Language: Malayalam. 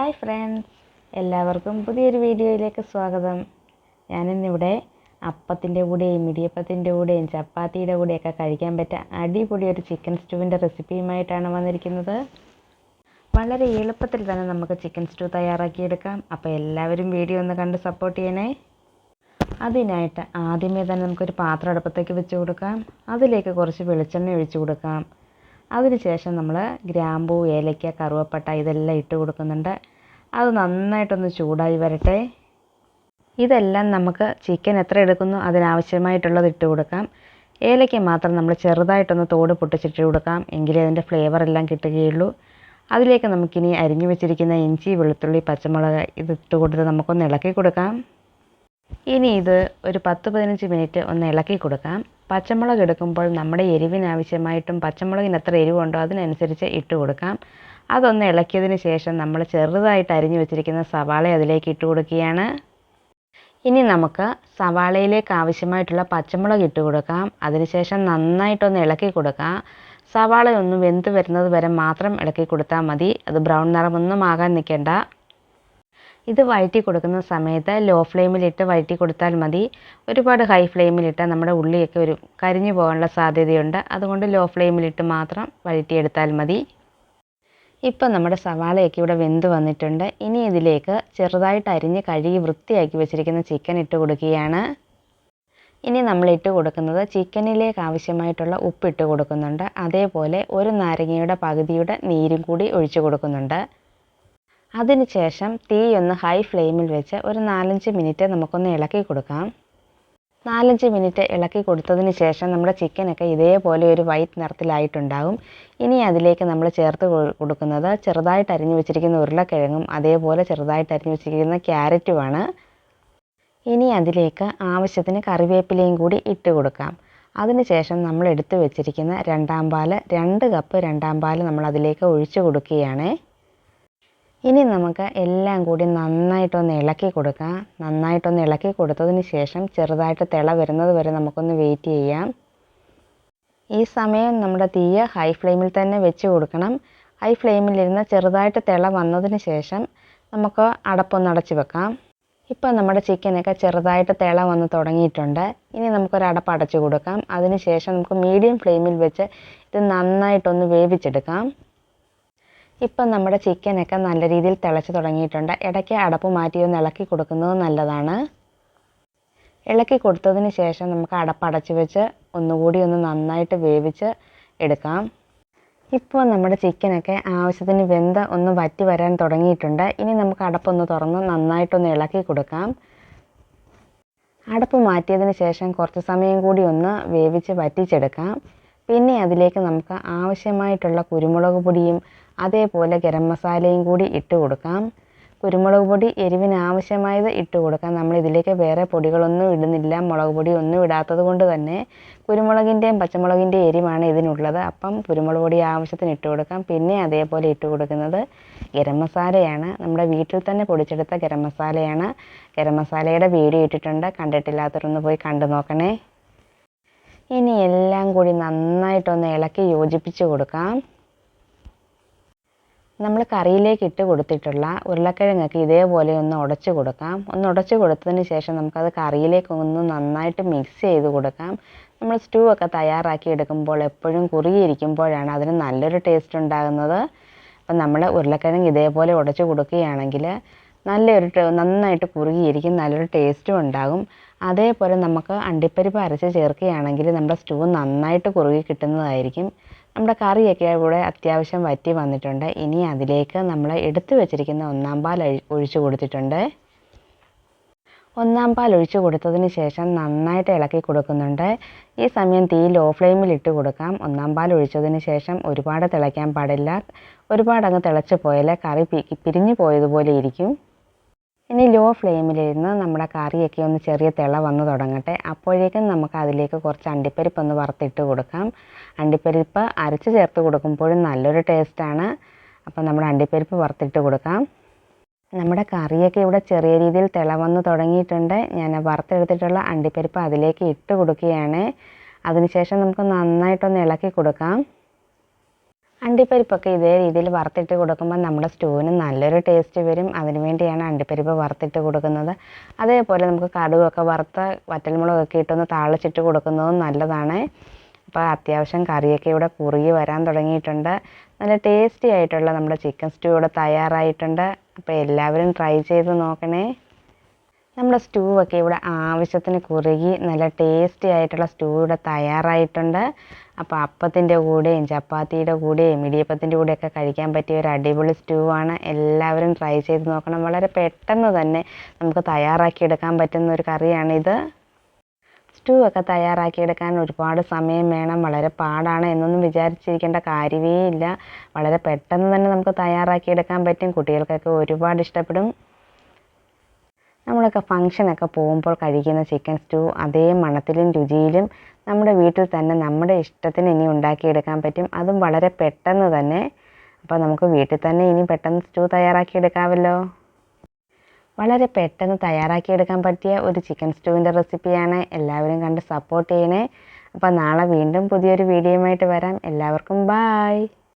ഹായ് ഫ്രണ്ട്സ്, എല്ലാവർക്കും പുതിയൊരു വീഡിയോയിലേക്ക് സ്വാഗതം. ഞാനിന്നിവിടെ അപ്പത്തിൻ്റെ കൂടെയും ഇടിയപ്പത്തിൻ്റെ കൂടെയും ചപ്പാത്തിയുടെ കൂടെയൊക്കെ കഴിക്കാൻ പറ്റിയ അടിപൊളി ഒരു ചിക്കൻ സ്റ്റൂവിൻ്റെ റെസിപ്പിയുമായിട്ടാണ് വന്നിരിക്കുന്നത്. വളരെ എളുപ്പത്തിൽ തന്നെ നമുക്ക് ചിക്കൻ സ്റ്റൂ തയ്യാറാക്കിയെടുക്കാം. അപ്പോൾ എല്ലാവരും വീഡിയോ ഒന്ന് കണ്ട് സപ്പോർട്ട് ചെയ്യണേ. അതിനായിട്ട് ആദ്യമേ തന്നെ നമുക്കൊരു പാത്രം അടുപ്പത്തേക്ക് വെച്ച് കൊടുക്കാം. അതിലേക്ക് കുറച്ച് വെളിച്ചെണ്ണ ഒഴിച്ച് കൊടുക്കാം. അതിനുശേഷം നമ്മൾ ഗ്രാമ്പൂ, ഏലക്ക, കറുവപ്പട്ട ഇതെല്ലാം ഇട്ട് കൊടുക്കുന്നുണ്ട്. അത് നന്നായിട്ടൊന്ന് ചൂടായി വരട്ടെ. ഇതെല്ലാം നമുക്ക് ചിക്കൻ എത്ര എടുക്കുന്നു അതിനാവശ്യമായിട്ടുള്ളത് ഇട്ട് കൊടുക്കാം. ഏലക്ക മാത്രം നമ്മൾ ചെറുതായിട്ടൊന്ന് തോട് പൊട്ടിച്ചിട്ട് കൊടുക്കാം, എങ്കിലേ അതിൻ്റെ ഫ്ലേവർ എല്ലാം കിട്ടുകയുള്ളൂ. അതിലേക്ക് നമുക്കിനി അരിഞ്ഞു വെച്ചിരിക്കുന്ന ഇഞ്ചി, വെളുത്തുള്ളി, പച്ചമുളക് ഇതിട്ട് കൊടുത്ത് നമുക്കൊന്ന് ഇളക്കി കൊടുക്കാം. ഇനി ഇത് ഒരു 10-15 മിനിറ്റ് ഒന്ന് ഇളക്കി കൊടുക്കാം. പച്ചമുളക് എടുക്കുമ്പോൾ നമ്മുടെ എരിവിനാവശ്യമായിട്ടും പച്ചമുളകിന് എത്ര എരിവുണ്ടോ അതിനനുസരിച്ച് ഇട്ട് കൊടുക്കാം. അതൊന്ന് ഇളക്കിയതിന് ശേഷം നമ്മൾ ചെറുതായിട്ട് അരിഞ്ഞു വെച്ചിരിക്കുന്ന സവാള അതിലേക്ക് ഇട്ട് കൊടുക്കുകയാണ്. ഇനി നമുക്ക് സവാളയിലേക്ക് ആവശ്യമായിട്ടുള്ള പച്ചമുളക് ഇട്ട് കൊടുക്കാം. അതിനുശേഷം നന്നായിട്ടൊന്ന് ഇളക്കി കൊടുക്കാം. സവാള ഒന്ന് വെന്ത് വരുന്നത് വരെ മാത്രം ഇളക്കി കൊടുത്താൽ മതി. അത് ബ്രൗൺ നിറമൊന്നും ആകാൻ നിൽക്കേണ്ട. ഇത് വഴറ്റി കൊടുക്കുന്ന സമയത്ത് ലോ ഫ്ലെയിമിലിട്ട് വഴറ്റി കൊടുത്താൽ മതി. ഒരുപാട് ഹൈ ഫ്ലെയിമിലിട്ടാൽ നമ്മുടെ ഉള്ളിയൊക്കെ കരിഞ്ഞു പോകാനുള്ള സാധ്യതയുണ്ട്. അതുകൊണ്ട് ലോ ഫ്ലെയിമിലിട്ട് മാത്രം വഴറ്റിയെടുത്താൽ മതി. ഇപ്പം നമ്മുടെ സവാളയൊക്കെ ഇവിടെ വെന്ത് വന്നിട്ടുണ്ട്. ഇനി ഇതിലേക്ക് ചെറുതായിട്ട് അരിഞ്ഞ് കഴുകി വൃത്തിയാക്കി വെച്ചിരിക്കുന്ന ചിക്കൻ ഇട്ട് കൊടുക്കുകയാണ്. ഇനി നമ്മൾ ഇട്ട് കൊടുക്കുന്നത് ചിക്കനിലേക്ക് ആവശ്യമായിട്ടുള്ള ഉപ്പിട്ട് കൊടുക്കുന്നുണ്ട്. അതേപോലെ ഒരു നാരങ്ങയുടെ പകുതിയുടെ നീരും കൂടി ഒഴിച്ച് കൊടുക്കുന്നുണ്ട്. അതിനുശേഷം തീ ഒന്ന് ഹൈ ഫ്ലെയിമിൽ വെച്ച് ഒരു 4-5 മിനിറ്റ് നമുക്കൊന്ന് ഇളക്കി കൊടുക്കാം. 4-5 മിനിറ്റ് ഇളക്കി കൊടുത്തതിന് ശേഷം നമ്മുടെ ചിക്കനൊക്കെ ഇതേപോലെ ഒരു വൈറ്റ് നിറത്തിലായിട്ടുണ്ടാകും. ഇനി അതിലേക്ക് നമ്മൾ ചേർത്ത് കൊടുക്കുന്നത് ചെറുതായിട്ട് അരിഞ്ഞു വെച്ചിരിക്കുന്ന ഉരുളക്കിഴങ്ങും അതേപോലെ ചെറുതായിട്ട് അരിഞ്ഞു വെച്ചിരിക്കുന്ന ക്യാരറ്റുമാണ്. ഇനി അതിലേക്ക് ആവശ്യത്തിന് കറിവേപ്പിലയും കൂടി ഇട്ട് കൊടുക്കാം. അതിനുശേഷം നമ്മൾ എടുത്തു വെച്ചിരിക്കുന്ന 2 കപ്പ് രണ്ടാം പാൽ നമ്മൾ അതിലേക്ക് ഒഴിച്ച് കൊടുക്കുകയാണ്. ഇനി നമുക്ക് എല്ലാം കൂടി നന്നായിട്ടൊന്ന് ഇളക്കി കൊടുക്കാം. നന്നായിട്ടൊന്ന് ഇളക്കി കൊടുത്തതിന് ശേഷം ചെറുതായിട്ട് തിള വരുന്നത് വരെ നമുക്കൊന്ന് വെയിറ്റ് ചെയ്യാം. ഈ സമയം നമ്മുടെ തീ ഹൈ ഫ്ലെയിമിൽ തന്നെ വെച്ച് കൊടുക്കണം. ഹൈ ഫ്ലെയിമിലിരുന്ന് ചെറുതായിട്ട് തിള വന്നതിന് ശേഷം നമുക്ക് അടപ്പൊന്ന് അടച്ച് വെക്കാം. ഇപ്പോൾ നമ്മുടെ ചിക്കനൊക്കെ ചെറുതായിട്ട് തിള വന്ന് തുടങ്ങിയിട്ടുണ്ട്. ഇനി നമുക്കൊരു അടപ്പ് അടച്ച് കൊടുക്കാം. അതിന് ശേഷം നമുക്ക് മീഡിയം ഫ്ലെയിമിൽ വെച്ച് ഇത് നന്നായിട്ടൊന്ന് വേവിച്ചെടുക്കാം. ഇപ്പം നമ്മുടെ ചിക്കനൊക്കെ നല്ല രീതിയിൽ തിളച്ച് തുടങ്ങിയിട്ടുണ്ട്. ഇടയ്ക്ക് അടപ്പ് മാറ്റി ഒന്ന് ഇളക്കി കൊടുക്കുന്നത് നല്ലതാണ്. ഇളക്കി കൊടുത്തതിന് ശേഷം നമുക്ക് അടപ്പ് അടച്ച് വെച്ച് ഒന്നുകൂടി ഒന്ന് നന്നായിട്ട് വേവിച്ച് എടുക്കാം. ഇപ്പോൾ നമ്മുടെ ചിക്കനൊക്കെ ആവശ്യത്തിന് വെന്ത് ഒന്ന് വറ്റി വരാൻ തുടങ്ങിയിട്ടുണ്ട്. ഇനി നമുക്ക് അടപ്പൊന്ന് തുറന്ന് നന്നായിട്ടൊന്ന് ഇളക്കി കൊടുക്കാം. അടപ്പ് മാറ്റിയതിന് ശേഷം കുറച്ച് സമയം കൂടി ഒന്ന് വേവിച്ച് വറ്റിച്ചെടുക്കാം. പിന്നെ അതിലേക്ക് നമുക്ക് ആവശ്യമായിട്ടുള്ള കുരുമുളക് പൊടിയും അതേപോലെ ഗരം മസാലയും കൂടി ഇട്ട് കൊടുക്കാം. കുരുമുളക് പൊടി എരിവിന് ആവശ്യമായത് ഇട്ട് കൊടുക്കാം. നമ്മൾ ഇതിലേക്ക് വേറെ പൊടികളൊന്നും ഇടുന്നില്ല. മുളക് പൊടി ഒന്നും ഇടാത്തത് കൊണ്ട് തന്നെ കുരുമുളകിൻ്റെയും പച്ചമുളകിൻ്റെയും എരിവാണ് ഇതിനുള്ളത്. അപ്പം കുരുമുളക് പൊടി ആവശ്യത്തിന് ഇട്ട് കൊടുക്കാം. പിന്നെ അതേപോലെ ഇട്ട് കൊടുക്കുന്നത് ഗരം മസാലയാണ്. നമ്മുടെ വീട്ടിൽ തന്നെ പൊടിച്ചെടുത്ത ഗരം മസാലയാണ്. ഗരം മസാലയുടെ വീഡിയോ ഇട്ടിട്ടുണ്ട്, കണ്ടിട്ടില്ലാത്തവരൊന്ന് പോയി കണ്ടു നോക്കണേ. ഇനി എല്ലാം കൂടി നന്നായിട്ടൊന്ന് ഇളക്കി യോജിപ്പിച്ച് കൊടുക്കാം. നമ്മൾ കറിയിലേക്ക് ഇട്ട് കൊടുത്തിട്ടുള്ള ഉരുളക്കിഴങ്ങൊക്കെ ഇതേപോലെ ഒന്ന് ഉടച്ച് കൊടുക്കാം. ഒന്ന് ഉടച്ച് കൊടുത്തതിന് ശേഷം നമുക്കത് കറിയിലേക്ക് ഒന്ന് നന്നായിട്ട് മിക്സ് ചെയ്ത് കൊടുക്കാം. നമ്മൾ സ്റ്റൂ ഒക്കെ തയ്യാറാക്കി എടുക്കുമ്പോൾ എപ്പോഴും കുറുകിയിരിക്കുമ്പോഴാണ് അതിന് നല്ലൊരു ടേസ്റ്റ് ഉണ്ടാകുന്നത്. അപ്പം നമ്മൾ ഉരുളക്കിഴങ്ങ് ഇതേപോലെ ഉടച്ച് കൊടുക്കുകയാണെങ്കിൽ നന്നായിട്ട് കുറുകിയിരിക്കും, നല്ലൊരു ടേസ്റ്റും ഉണ്ടാകും. അതേപോലെ നമുക്ക് അണ്ടിപ്പരിപ്പ് അരച്ച് ചേർക്കുകയാണെങ്കിൽ നമ്മുടെ സ്റ്റൂ നന്നായിട്ട് കുറുകി കിട്ടുന്നതായിരിക്കും. നമ്മുടെ കറിയൊക്കെ ഇവിടെ അത്യാവശ്യം വറ്റി വന്നിട്ടുണ്ട്. ഇനി അതിലേക്ക് നമ്മൾ എടുത്തു വെച്ചിരിക്കുന്ന 1-ാം പാൽ ഒഴിച്ച് കൊടുത്തിട്ടുണ്ട്. 1-ാം പാൽ ഒഴിച്ച് കൊടുത്തതിന് ശേഷം നന്നായിട്ട് ഇളക്കി കൊടുക്കുന്നുണ്ട്. ഈ സമയം തീ ലോ ഫ്ലെയിമിൽ ഇട്ട് കൊടുക്കാം. 1-ാം പാൽ ഒഴിച്ചതിന് ശേഷം ഒരുപാട് തിളയ്ക്കാൻ പാടില്ല. ഒരുപാടങ്ങ് തിളച്ച് പോയാൽ കറി പിരിഞ്ഞു പോയതുപോലെ ഇരിക്കും. ഇനി ലോ ഫ്ലെയിമിലിരുന്ന് നമ്മുടെ കറിയൊക്കെ ഒന്ന് ചെറിയ തിള വന്ന് തുടങ്ങട്ടെ. അപ്പോഴേക്കും നമുക്ക് അതിലേക്ക് കുറച്ച് അണ്ടിപ്പരിപ്പ് ഒന്ന് വറുത്തിട്ട് കൊടുക്കാം. അണ്ടിപ്പരിപ്പ് അരച്ച് ചേർത്ത് കൊടുക്കുമ്പോഴും നല്ലൊരു ടേസ്റ്റാണ്. അപ്പം നമ്മുടെ അണ്ടിപ്പരിപ്പ് വറുത്തിട്ട് കൊടുക്കാം. നമ്മുടെ കറിയൊക്കെ ഇവിടെ ചെറിയ രീതിയിൽ തിള വന്ന് തുടങ്ങിയിട്ടുണ്ട്. ഞാൻ വറുത്തെടുത്തിട്ടുള്ള അണ്ടിപ്പരിപ്പ് അതിലേക്ക് ഇട്ട് കൊടുക്കുകയാണ്. അതിനുശേഷം നമുക്ക് നന്നായിട്ടൊന്ന് ഇളക്കി കൊടുക്കാം. അണ്ടിപ്പരിപ്പൊക്കെ ഇതേ രീതിയിൽ വറുത്തിട്ട് കൊടുക്കുമ്പോൾ നമ്മുടെ സ്റ്റൂവിന് നല്ലൊരു ടേസ്റ്റ് വരും. അതിന് വേണ്ടിയാണ് അണ്ടിപ്പരിപ്പ് വറുത്തിട്ട് കൊടുക്കുന്നത്. അതേപോലെ നമുക്ക് കടുകൊക്കെ വറുത്ത വറ്റൽമുളകൊക്കെ ഇട്ടൊന്ന് താളിച്ചിട്ട് കൊടുക്കുന്നതും നല്ലതാണ്. അപ്പോൾ അത്യാവശ്യം കറിയൊക്കെ ഇവിടെ കുറുകി വരാൻ തുടങ്ങിയിട്ടുണ്ട്. നല്ല ടേസ്റ്റി ആയിട്ടുള്ള നമ്മുടെ ചിക്കൻ സ്റ്റൂ ഇവിടെ തയ്യാറായിട്ടുണ്ട്. അപ്പോൾ എല്ലാവരും ട്രൈ ചെയ്ത് നോക്കണേ. നമ്മുടെ സ്റ്റൂവൊക്കെ ഇവിടെ ആവശ്യത്തിന് കുറുകി നല്ല ടേസ്റ്റി ആയിട്ടുള്ള സ്റ്റൂ ഇവിടെ തയ്യാറായിട്ടുണ്ട്. അപ്പോൾ അപ്പത്തിൻ്റെ കൂടെയും ചപ്പാത്തിയുടെ കൂടെയും ഇടിയപ്പത്തിൻ്റെ കൂടെയൊക്കെ കഴിക്കാൻ പറ്റിയ ഒരു അടിപൊളി സ്റ്റൂ ആണ്. എല്ലാവരും ട്രൈ ചെയ്ത് നോക്കണം. വളരെ പെട്ടെന്ന് തന്നെ നമുക്ക് തയ്യാറാക്കിയെടുക്കാൻ പറ്റുന്ന ഒരു കറിയാണിത്. സ്റ്റൂ ഒക്കെ തയ്യാറാക്കിയെടുക്കാൻ ഒരുപാട് സമയം വേണം, വളരെ പാടാണ് എന്നൊന്നും വിചാരിച്ചിരിക്കേണ്ട കാര്യമേ ഇല്ല. വളരെ പെട്ടെന്ന് തന്നെ നമുക്ക് തയ്യാറാക്കിയെടുക്കാൻ പറ്റും. കുട്ടികൾക്കൊക്കെ ഒരുപാട് ഇഷ്ടപ്പെടും. നമ്മളൊക്കെ ഫംഗ്ഷനൊക്കെ പോകുമ്പോൾ കഴിക്കുന്ന ചിക്കൻ സ്റ്റൂ അതേ മണത്തിലും രുചിയിലും നമ്മുടെ വീട്ടിൽ തന്നെ നമ്മുടെ ഇഷ്ടത്തിന് ഇനി ഉണ്ടാക്കിയെടുക്കാൻ പറ്റും. അതും വളരെ പെട്ടെന്ന് തന്നെ. അപ്പോൾ നമുക്ക് വീട്ടിൽ തന്നെ ഇനി പെട്ടെന്ന് സ്റ്റൂ തയ്യാറാക്കിയെടുക്കാമല്ലോ. വളരെ പെട്ടെന്ന് തയ്യാറാക്കിയെടുക്കാൻ പറ്റിയ ഒരു ചിക്കൻ സ്റ്റൂവിൻ്റെ റെസിപ്പിയാണ്. എല്ലാവരും കണ്ട് സപ്പോർട്ട് ചെയ്യണേ. അപ്പോൾ നാളെ വീണ്ടും പുതിയൊരു വീഡിയോയുമായിട്ട് വരാം. എല്ലാവർക്കും ബായ്.